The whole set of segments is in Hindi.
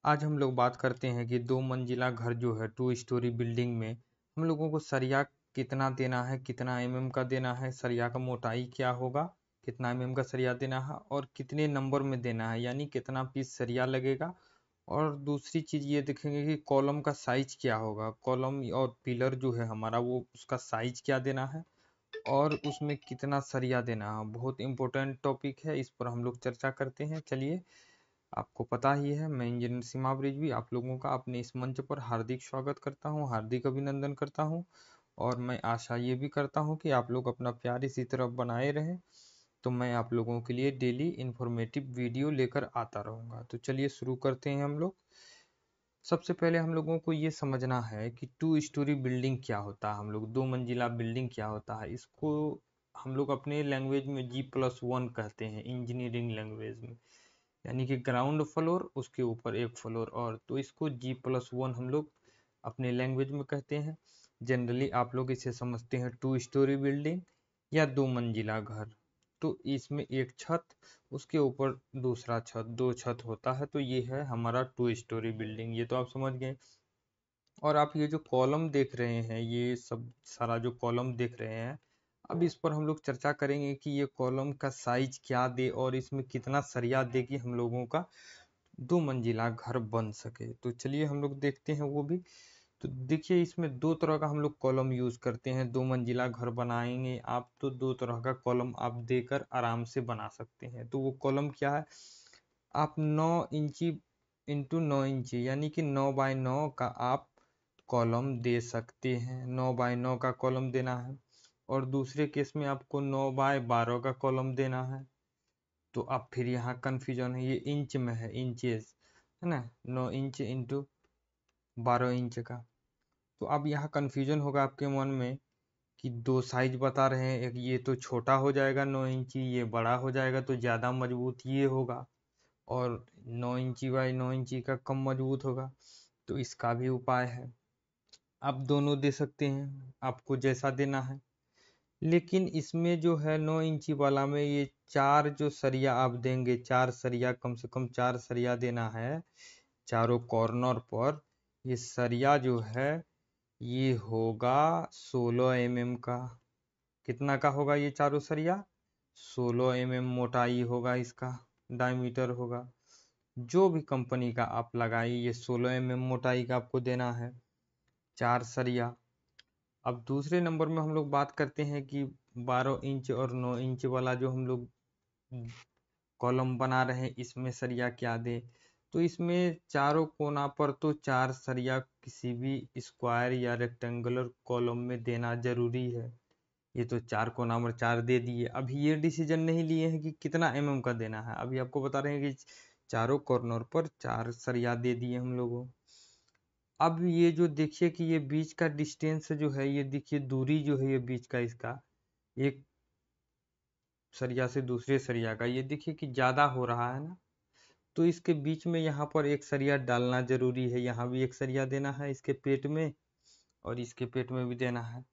आज हम लोग बात करते हैं कि दो मंजिला घर जो है 2 स्टोरी बिल्डिंग में हम लोगों को सरिया कितना देना है, कितना एमएम का देना है, सरिया का मोटाई क्या होगा, कितना एमएम का सरिया देना है और कितने नंबर में देना है, यानी कितना पीस सरिया लगेगा। और दूसरी चीज ये देखेंगे कि कॉलम का साइज क्या होगा, कॉलम और पिलर जो है हमारा वो उसका साइज क्या देना है और उसमें कितना सरिया देना है। बहुत इंपॉर्टेंट टॉपिक है, इस पर हम लोग चर्चा करते हैं। चलिए, आपको पता ही है मैं इंजीनियर सीमा रिजवी आप लोगों का अपने इस मंच पर हार्दिक स्वागत करता हूं, हार्दिक अभिनंदन करता हूं। और मैं आशा ये भी करता हूं कि आप लोग अपना प्यार इसी तरफ बनाए रहें, तो मैं आप लोगों के लिए डेली इंफॉर्मेटिव वीडियो लेकर आता रहूंगा। तो चलिए शुरू करते हैं हम लोग। सबसे पहले हम लोगों को ये समझना है कि 2 स्टोरी बिल्डिंग क्या होता है, हम लोग 2 मंजिला बिल्डिंग क्या होता है। इसको हम लोग अपने लैंग्वेज में G+1 कहते हैं, इंजीनियरिंग लैंग्वेज में, यानी कि ग्राउंड फ्लोर उसके ऊपर एक फ्लोर और, तो इसको G+1 हम लोग अपने लैंग्वेज में कहते हैं। जनरली आप लोग इसे समझते हैं 2 स्टोरी बिल्डिंग या 2 मंजिला घर। तो इसमें एक छत, उसके ऊपर दूसरा छत, 2 छत होता है, तो ये है हमारा 2 स्टोरी बिल्डिंग। ये तो आप समझ गए। और आप ये जो कॉलम देख रहे हैं, ये सब सारा जो कॉलम देख रहे हैं, अब इस पर हम लोग चर्चा करेंगे कि ये कॉलम का साइज क्या दे और इसमें कितना सरिया दे कि हम लोगों का 2 मंजिला घर बन सके। तो चलिए हम लोग देखते हैं वो भी। तो देखिए, इसमें दो तरह का हम लोग कॉलम यूज करते हैं। 2 मंजिला घर बनाएंगे आप तो दो तरह का कॉलम आप देकर आराम से बना सकते हैं। तो वो कॉलम क्या है, आप 9 इंची इंटू 9 इंची यानी कि 9 बाय 9 का आप कॉलम दे सकते हैं। 9 बाय 9 का कॉलम देना है। और दूसरे केस में आपको 9 बाय 12 का कॉलम देना है। तो अब फिर यहाँ कंफ्यूजन है, ये इंच में है, इंचेस है ना, 9 इंच इंटू 12 इंच का। तो अब यहाँ कंफ्यूजन होगा आपके मन में कि दो साइज बता रहे हैं, एक ये तो छोटा हो जाएगा 9 इंची, ये बड़ा हो जाएगा तो ज़्यादा मजबूत ये होगा, और 9 इंची बाय 9 इंची का कम मजबूत होगा। तो इसका भी उपाय है, आप दोनों दे सकते हैं, आपको जैसा देना है। लेकिन इसमें जो है 9 इंची वाला में ये चार जो सरिया आप देंगे, चार सरिया, कम से कम चार सरिया देना है चारों कॉर्नर पर। ये सरिया जो है ये होगा 16 mm का। कितना का होगा ये चारों सरिया? 16 mm मोटाई होगा इसका, डायमीटर होगा। जो भी कंपनी का आप लगाइए, ये 16 mm मोटाई का आपको देना है, चार सरिया। अब दूसरे नंबर में हम लोग बात करते हैं कि 12 इंच और 9 इंच वाला जो हम लोग कॉलम बना रहे हैं, इसमें सरिया क्या दे। तो इसमें चारों कोना पर तो चार सरिया किसी भी स्क्वायर या रेक्टेंगुलर कॉलम में देना जरूरी है। ये तो चार कोना पर चार दे दिए। अभी ये डिसीजन नहीं लिए हैं कि कितना एमएम का देना है, अभी आपको बता रहे हैं कि चारों कॉर्नर पर चार सरिया दे दिए हम लोगों। अब ये जो देखिए कि ये बीच का डिस्टेंस जो है, ये देखिए दूरी जो है ये बीच का इसका, एक सरिया से दूसरे सरिया का, ये देखिए कि ज्यादा हो रहा है ना। तो इसके बीच में यहाँ पर एक सरिया डालना जरूरी है, यहाँ भी एक सरिया देना है इसके पेट में और इसके पेट में भी देना है।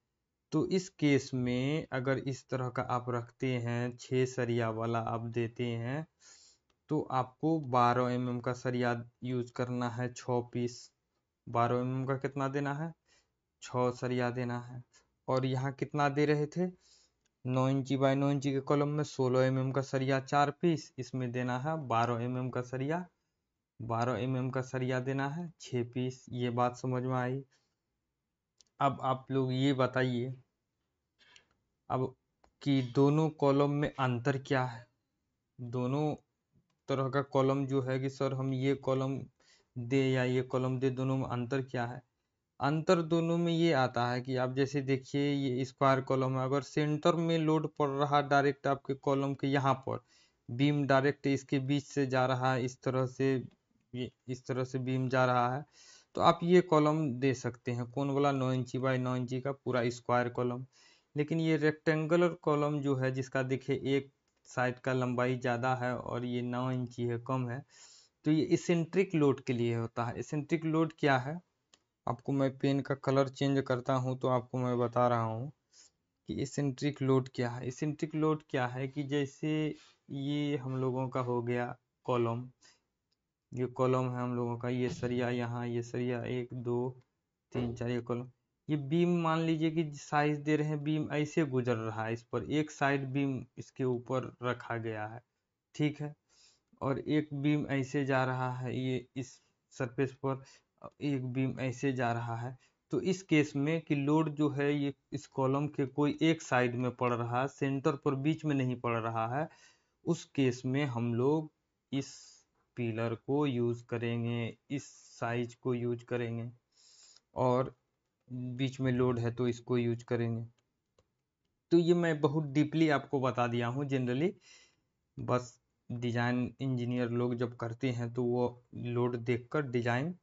तो इस केस में अगर इस तरह का आप रखते हैं, 6 सरिया वाला आप देते हैं, तो आपको 12 mm का सरिया यूज करना है, 6 पीस। 12 mm का कितना देना है? 6 सरिया देना है। और यहाँ कितना दे रहे थे? 9 इंची बाय 9 इंची के कॉलम में 16 mm का सरिया 4 पीस, इसमें देना है 12 mm का सरिया। 12 mm का सरिया देना है 6 पीस। ये बात समझ में आई। अब आप लोग ये बताइए अब कि दोनों कॉलम में अंतर क्या है। दोनों तरह का कॉलम जो है कि सर हम ये कॉलम दे या ये कॉलम दे, दोनों में अंतर क्या है? अंतर दोनों में ये आता है कि आप जैसे देखिए, ये स्क्वायर कॉलम है, अगर सेंटर में लोड पड़ रहा डायरेक्ट आपके कॉलम के यहाँ पर, बीम डायरेक्ट इसके बीच से जा रहा है, इस तरह से, ये इस तरह से बीम जा रहा है, तो आप ये कॉलम दे सकते हैं, कौन वाला? 9 इंची बाय 9 इंची का पूरा स्क्वायर कॉलम। लेकिन ये रेक्टेंगुलर कॉलम जो है, जिसका देखिए एक साइड का लंबाई ज़्यादा है और ये 9 इंची है, कम है, तो ये इसेंट्रिक लोड के लिए होता है। इसेंट्रिक लोड क्या है, आपको मैं पेन का कलर चेंज करता हूं तो आपको मैं बता रहा हूं कि इसेंट्रिक लोड क्या है। इसेंट्रिक लोड क्या है कि जैसे ये हम लोगों का हो गया कॉलम, ये कॉलम है हम लोगों का, ये सरिया यहाँ, ये सरिया 1 2 3 4, ये कॉलम। ये बीम मान लीजिए कि साइज दे रहे हैं, बीम ऐसे गुजर रहा है, इस पर एक साइड बीम इसके ऊपर रखा गया है, ठीक है, और एक बीम ऐसे जा रहा है, ये इस सरफेस पर एक बीम ऐसे जा रहा है। तो इस केस में कि लोड जो है ये इस कॉलम के कोई एक साइड में पड़ रहा है, सेंटर पर बीच में नहीं पड़ रहा है, उस केस में हम लोग इस पिलर को यूज करेंगे, इस साइज को यूज करेंगे, और बीच में लोड है तो इसको यूज करेंगे। तो ये मैं बहुत डीपली आपको बता दिया हूँ जनरली, बस डिजाइन इंजीनियर लोग जब करते हैं तो वो लोड देखकर डिजाइन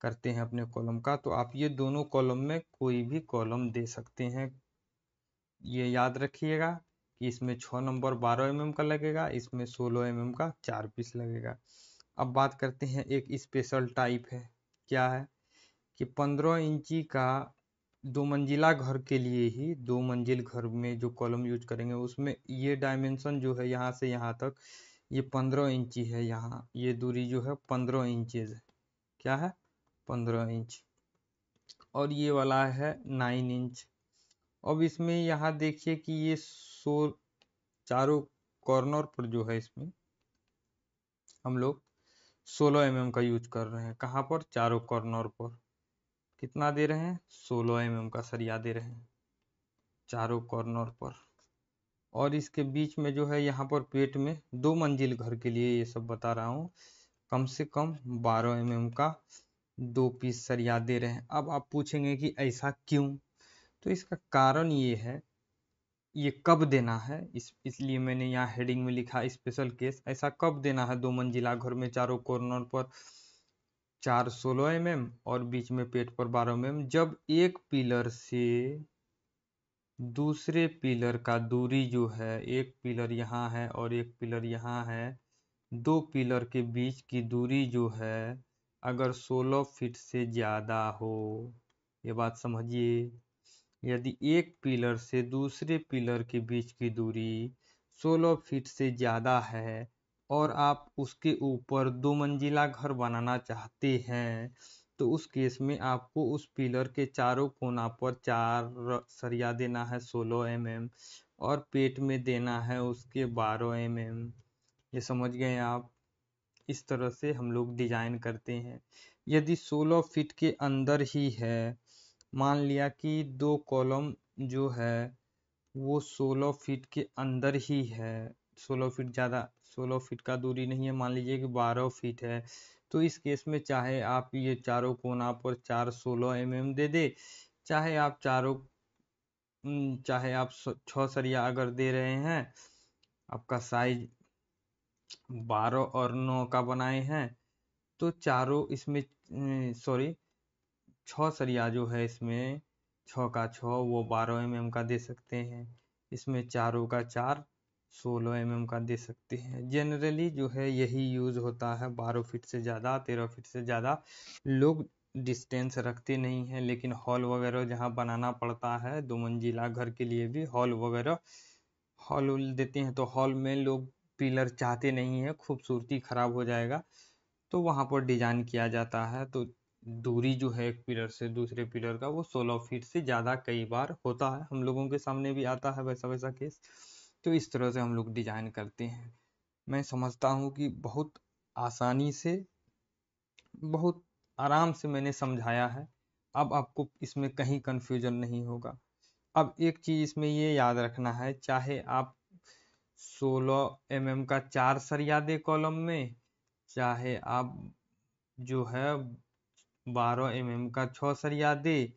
करते हैं अपने कॉलम का। तो आप ये दोनों कॉलम में कोई भी कॉलम दे सकते हैं। ये याद रखिएगा कि इसमें 6 नंबर 12 mm का लगेगा, इसमें 16 mm का 4 पीस लगेगा। अब बात करते हैं, एक स्पेशल टाइप है, क्या है कि 15 इंची का 2 मंजिला घर के लिए ही, 2 मंजिल घर में जो कॉलम यूज करेंगे उसमें ये डायमेंशन जो है यहाँ से यहाँ तक ये 15 इंची है, यहाँ ये दूरी जो है 15 इंचेज है, क्या है 15 इंच, और ये वाला है 9 इंच। अब इसमें यहाँ देखिए कि ये चारों कॉर्नर पर जो है इसमें हम लोग 16 mm का यूज कर रहे हैं। कहाँ पर? चारों कॉर्नर पर। कितना दे रहे हैं? 16 mm का सरिया दे रहे हैं चारों कॉर्नर पर। और इसके बीच में जो है यहाँ पर पेट में 2 मंजिल घर के लिए ये सब बता रहा हूँ, कम से कम 12 mm का 2 पीस सरिया दे रहे हैं। अब आप पूछेंगे कि ऐसा क्यों? तो इसका कारण ये है, ये कब देना है, इसलिए मैंने यहाँ हेडिंग में लिखा स्पेशल केस। ऐसा कब देना है 2 मंजिला घर में चारों कॉर्नर पर 4 16 mm और बीच में पेट पर 12 mm, जब एक पिलर से दूसरे पिलर का दूरी जो है, एक पिलर यहाँ है और एक पिलर यहाँ है, 2 पिलर के बीच की दूरी जो है अगर 16 फीट से ज़्यादा हो, ये बात समझिए। यदि एक पिलर से दूसरे पिलर के बीच की दूरी 16 फीट से ज़्यादा है और आप उसके ऊपर 2 मंजिला घर बनाना चाहते हैं, तो उस केस में आपको उस पिलर के चारों कोना पर 4 सरिया देना है 16 mm और पेट में देना है उसके 12 mm। ये समझ गए आप? इस तरह से हम लोग डिजाइन करते हैं। यदि 16 फीट के अंदर ही है, मान लिया कि 2 कॉलम जो है वो 16 फीट के अंदर ही है, 16 फीट ज़्यादा, 16 फीट का दूरी नहीं है, मान लीजिए कि 12 फीट है, तो इस केस में चाहे आप ये चारों कोना पर 4 16 mm दे दे, चाहे आप चाहे आप 6 सरिया अगर दे रहे हैं, आपका साइज 12 और 9 का बनाए हैं, तो चारों इसमें सॉरी 6 सरिया जो है इसमें 6 का 6 वो 12 mm का दे सकते हैं, इसमें चारों का 4 16 mm का दे सकते हैं। जनरली जो है यही यूज होता है, 12 फीट से ज़्यादा 13 फीट से ज़्यादा लोग डिस्टेंस रखते नहीं हैं, लेकिन हॉल वगैरह जहाँ बनाना पड़ता है 2 मंजिला घर के लिए भी हॉल वगैरह, हॉल देते हैं तो हॉल में लोग पिलर चाहते नहीं है, खूबसूरती खराब हो जाएगा, तो वहाँ पर डिजाइन किया जाता है। तो दूरी जो है एक पिलर से दूसरे पिलर का वो 16 फीट से ज़्यादा कई बार होता है, हम लोगों के सामने भी आता है वैसा वैसा केस। तो इस तरह से हम लोग डिजाइन करते हैं। मैं समझता हूँ कि बहुत आसानी से, बहुत आराम से मैंने समझाया है, अब आपको इसमें कहीं कंफ्यूजन नहीं होगा। अब एक चीज इसमें ये याद रखना है, चाहे आप 16 mm का 4 सरिया दे कॉलम में, चाहे आप जो है 12 mm का 6 सरिया दे,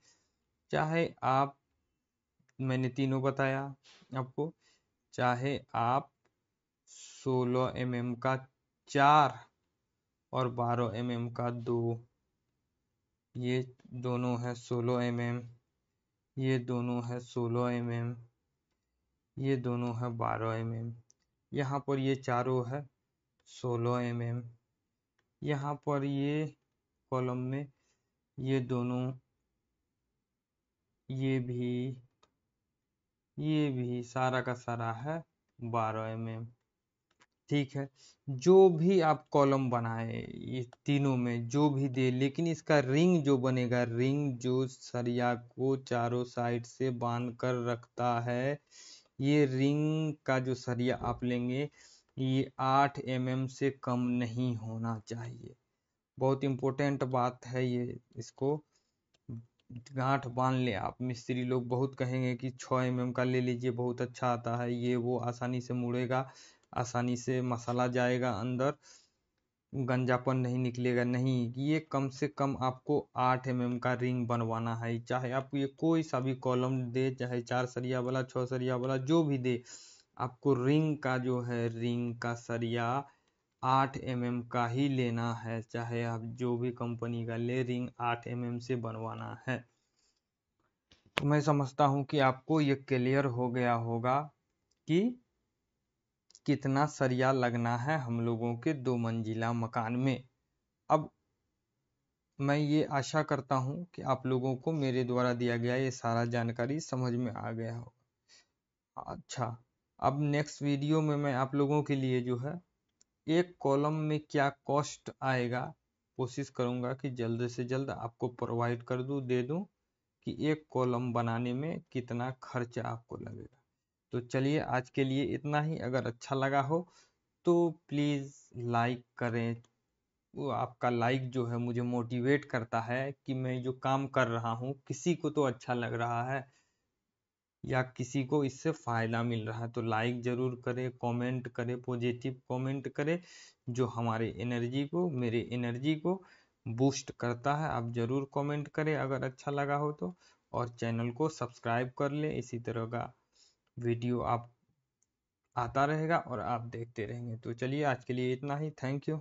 चाहे आप, मैंने तीनों बताया आपको, चाहे आप 16 mm का 4 और 12 mm का 2, ये दोनों है 16 mm, ये दोनों है 16 mm, ये दोनों है 12 mm, यहाँ पर ये चारों है 16 mm, यहाँ पर ये कॉलम में ये दोनों, ये भी सारा का सारा है 12 mm। ठीक है। जो भी आप कॉलम बनाए ये तीनों में जो भी दे, लेकिन इसका रिंग जो बनेगा, रिंग जो सरिया को चारों साइड से बांध कर रखता है, ये रिंग का जो सरिया आप लेंगे ये 8 mm से कम नहीं होना चाहिए। बहुत इम्पोर्टेंट बात है ये, इसको गांठ बांध ले आप। मिस्त्री लोग बहुत कहेंगे कि 6 mm का ले लीजिए, बहुत अच्छा आता है, ये वो आसानी से मुड़ेगा, आसानी से मसाला जाएगा अंदर, गंजापन नहीं निकलेगा। नहीं, ये कम से कम आपको 8 mm का रिंग बनवाना है। चाहे आप ये कोई सा भी कॉलम दे, चाहे 4 सरिया वाला, 6 सरिया वाला, जो भी दे, आपको रिंग का जो है, रिंग का सरिया 8 mm का ही लेना है। चाहे आप जो भी कंपनी का ले, रिंग 8 mm से बनवाना है। तो मैं समझता हूँ कि आपको ये क्लियर हो गया होगा कि कितना सरिया लगना है हम लोगों के 2 मंजिला मकान में। अब मैं ये आशा करता हूँ कि आप लोगों को मेरे द्वारा दिया गया ये सारा जानकारी समझ में आ गया हो। अच्छा, अब नेक्स्ट वीडियो में मैं आप लोगों के लिए जो है एक कॉलम में क्या कॉस्ट आएगा, कोशिश करूंगा कि जल्द से जल्द आपको प्रोवाइड कर दूं, दे दूं कि एक कॉलम बनाने में कितना खर्चा आपको लगेगा। तो चलिए आज के लिए इतना ही। अगर अच्छा लगा हो तो प्लीज़ लाइक करें। वो आपका लाइक जो है मुझे मोटिवेट करता है कि मैं जो काम कर रहा हूँ किसी को तो अच्छा लग रहा है या किसी को इससे फ़ायदा मिल रहा है। तो लाइक ज़रूर करें, कमेंट करें, पॉजिटिव कमेंट करें, जो हमारे एनर्जी को, मेरे एनर्जी को बूस्ट करता है। आप ज़रूर कमेंट करें अगर अच्छा लगा हो तो, और चैनल को सब्सक्राइब कर लें। इसी तरह का वीडियो आप आता रहेगा और आप देखते रहेंगे। तो चलिए आज के लिए इतना ही। Thank you.